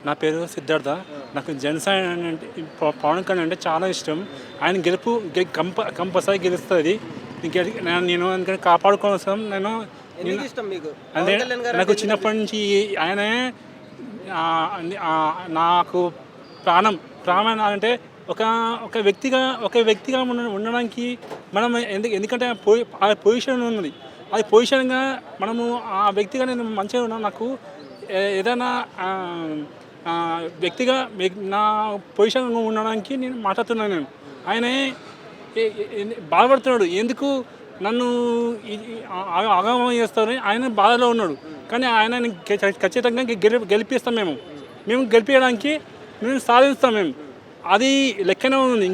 నా పేరు సిద్ధార్థ. నాకు జనసేన అంటే పవన్ కళ్యాణ్ అంటే చాలా ఇష్టం. ఆయన గెలుపు కంపల్సరీ గెలుస్తుంది. నేను ఎందుకంటే కాపాడుకోవాల్సిన నేను అంటే నాకు చిన్నప్పటి నుంచి ఆయనే నాకు ప్రాణం అంటే ఒక ఒక వ్యక్తిగా ఉండడానికి మనం ఎందుకంటే ఆ పొజిషన్ ఉన్నది. అది పొజిషన్గా మనము ఆ వ్యక్తిగా నేను మంచిగా ఉన్నా నాకు ఏదైనా వ్యక్తిగా నా పొజిషన్ ఉండడానికి నేను మాట్లాడుతున్నాను. నేను ఆయనే బాధపడుతున్నాడు, ఎందుకు నన్ను ఆగమనం చేస్తారని ఆయన బాధలో ఉన్నాడు. కానీ ఆయన ఖచ్చితంగా గెలిపిస్తాం. మేము గెలిపించడానికి మేము సాధిస్తాం. అది లెక్కనే ఉంది,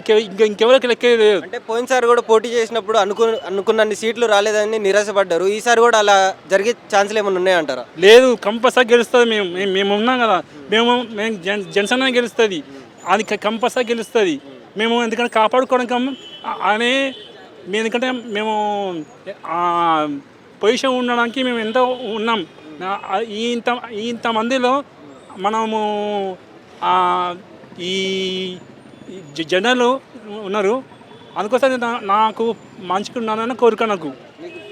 ఇంకెవరికి లెక్క లేదు. అంటే పోయినసారి కూడా పోటీ చేసినప్పుడు అనుకున్నన్ని సీట్లు రాలేదని నిరాశపడ్డారు. ఈసారి కూడా అలా జరిగే ఛాన్సులు ఏమైనా ఉన్నాయంటారా? లేదు, కంపల్సరీ గెలుస్తుంది. మేము ఉన్నాం కదా, మేము జనసేన గెలుస్తుంది. అది కంపల్సరీ గెలుస్తుంది. మేము ఎందుకంటే కాపాడుకోవడానికి అనే ఎందుకంటే మేము పొజిషన్ ఉండడానికి మేము ఎంతో ఉన్నాం. ఇంతమందిలో మనము ఈ జనాలు ఉన్నారు. అందుకోసం నాకు మంచిగా ఉన్నానని కోరిక. నాకు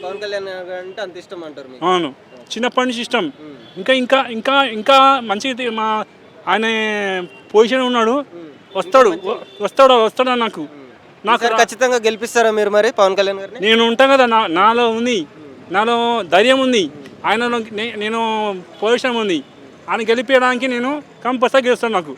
పవన్ కళ్యాణ్ అంటే అంత ఇష్టం అంటారు? అవును, చిన్నప్పటి నుంచి ఇష్టం. ఇంకా ఇంకా ఇంకా మంచిగా ఆయన పొజిషన్ ఉన్నాడు. వస్తాడు నాకు ఖచ్చితంగా గెలిపిస్తారా మీరు మరి పవన్ కళ్యాణ్ గారిని? నేను ఉంటాను కదా, నాలో ధైర్యం ఉంది, ఆయనలో నేను పొజిషన్ ఉంది. ఆయన గెలిపించడానికి నేను కంపల్సరీ గెలుస్తాను. నాకు